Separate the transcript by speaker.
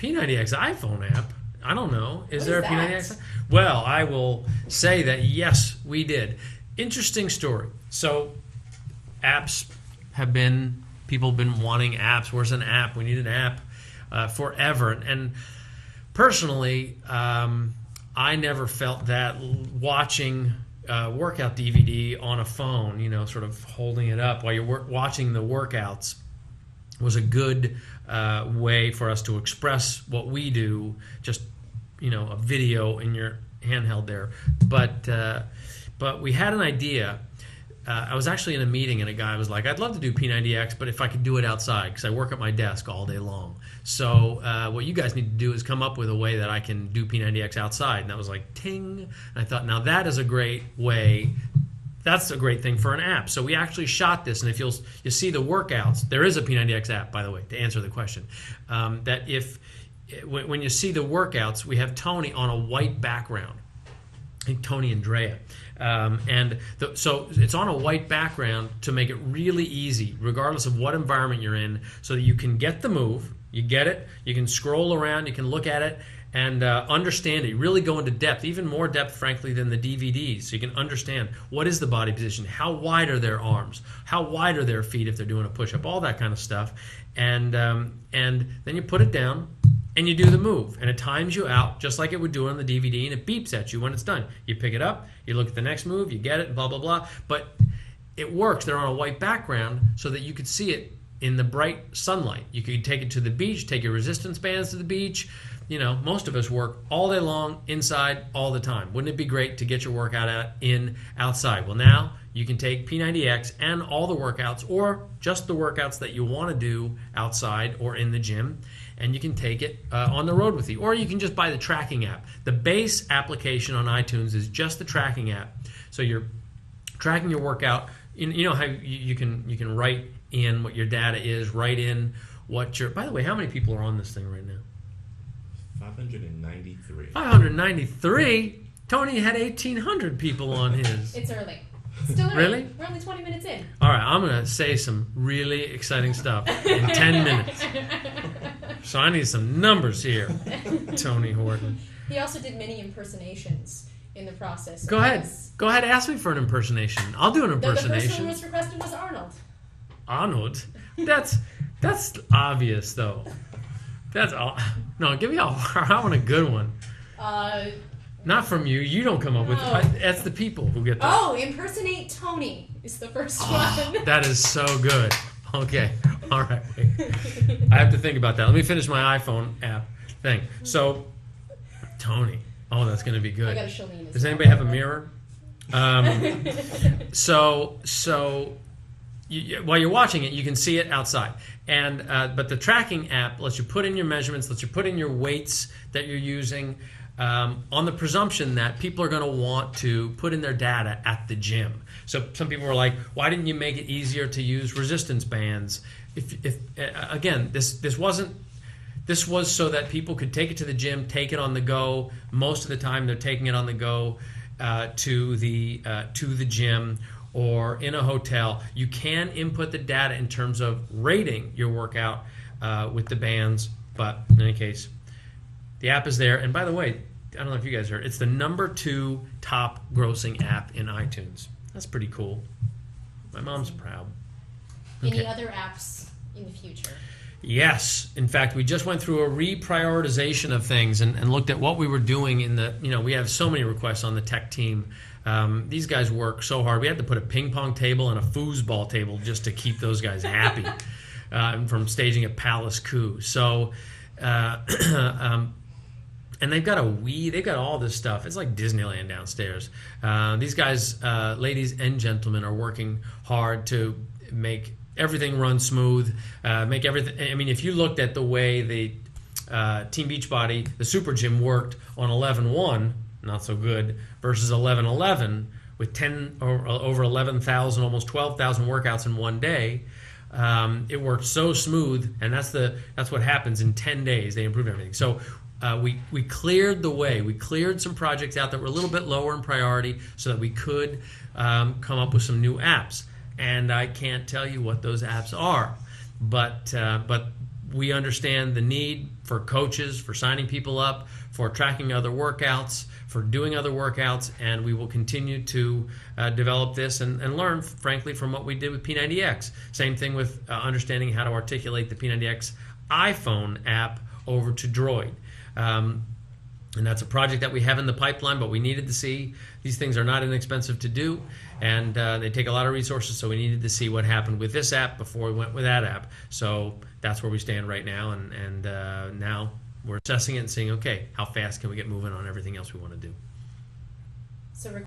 Speaker 1: P90X iPhone app? I don't know. Is there a P90X? Well, I will say that yes, we did. Interesting story. So, apps people have been wanting apps. Where's an app? We need an app forever. And personally, I never felt that watching workout DVD on a phone, sort of holding it up while you're watching the workouts, was a good way for us to express what we do. Just a video in your handheld there, but we had an idea. I was actually in a meeting and a guy was like, I'd love to do P90X, but if I could do it outside, because I work at my desk all day long. So what you guys need to do is come up with a way that I can do P90X outside. And that was like, ting. And I thought, now that is a great way. That's a great thing for an app. So we actually shot this, and if you see the workouts, there is a P90X app, by the way, to answer the question. That when you see the workouts, we have Tony on a white background. I think Tony and Drea. So it's on a white background to make it really easy, regardless of what environment you're in, so that you can get the move, you get it, you can scroll around, you can look at it, and understand it. Really go into depth, even more depth, frankly, than the DVDs. So you can understand what is the body position, how wide are their arms, how wide are their feet if they're doing a push-up, all that kind of stuff. And then you put it down, and you do the move, and it times you out just like it would do on the DVD, and it beeps at you when it's done. You pick it up, you look at the next move, you get it, blah, blah, blah. But it works. They're on a white background so that you could see it in the bright sunlight. You could take it to the beach, take your resistance bands to the beach. Most of us work all day long, inside, all the time. Wouldn't it be great to get your workout outside? Well, now you can take P90X and all the workouts, or just the workouts that you want to do outside or in the gym, and you can take it on the road with you. Or you can just buy the tracking app. The base application on iTunes is just the tracking app. So you're tracking your workout. You know how you can write in what your data is, write in what your... By the way, how many people are on this thing right now?
Speaker 2: 593.
Speaker 1: 593? Tony had 1,800 people on his.
Speaker 3: It's early. Still early.
Speaker 1: Really?
Speaker 3: We're only 20 minutes in.
Speaker 1: All right, I'm going to say some really exciting stuff in 10 minutes. So I need some numbers here, Tony Horton.
Speaker 3: He also did many impersonations in the process.
Speaker 1: Go ahead. Go ahead, ask me for an impersonation. I'll do an impersonation.
Speaker 3: The first one was requested was Arnold.
Speaker 1: Arnold? That's obvious, though. No, give me I want a good one. Not from you. You don't come up with it. That's the people who get that.
Speaker 3: Oh, impersonate Tony is the first one.
Speaker 1: That is so good. Okay. All right. I have to think about that. Let me finish my iPhone app thing. So, Tony. Oh, that's going to be good.
Speaker 3: I got to show me.
Speaker 1: Does anybody have a mirror? While you're watching it, you can see it outside. But the tracking app lets you put in your measurements, lets you put in your weights that you're using, on the presumption that people are going to want to put in their data at the gym. So some people were like, why didn't you make it easier to use resistance bands? Again, this was so that people could take it to the gym, take it on the go. Most of the time they're taking it on the go to the gym or in a hotel. You can input the data in terms of rating your workout with the bands, but in any case, the app is there. And by the way, I don't know if you guys heard, it's the #2 top grossing app in iTunes. That's pretty cool. My mom's proud.
Speaker 3: Any other apps in the future?
Speaker 1: Yes. In fact, we just went through a reprioritization of things and looked at what we were doing in the, we have so many requests on the tech team. These guys work so hard. We had to put a ping pong table and a foosball table just to keep those guys happy from staging a palace coup. So, and they've got a Wii, they've got all this stuff. It's like Disneyland downstairs. These guys, ladies and gentlemen, are working hard to make everything run smooth, make everything. I mean, if you looked at the way the Team Beachbody, the Super Gym worked on 11.1, not so good, versus 11.11 with 10 or over 11,000, almost 12,000 workouts in one day. It worked so smooth, and that's what happens in 10 days. They improved everything. So we cleared the way. We cleared some projects out that were a little bit lower in priority so that we could come up with some new apps. And I can't tell you what those apps are, but We understand the need for coaches, for signing people up, for tracking other workouts, for doing other workouts, and we will continue to develop this and learn, frankly, from what we did with P90X. Same thing with understanding how to articulate the P90X iPhone app over to Droid. And that's a project that we have in the pipeline, but we needed to see. These things are not inexpensive to do, and they take a lot of resources, so we needed to see what happened with this app before we went with that app. So that's where we stand right now, and now we're assessing it and seeing, okay, how fast can we get moving on everything else we want to do.
Speaker 3: So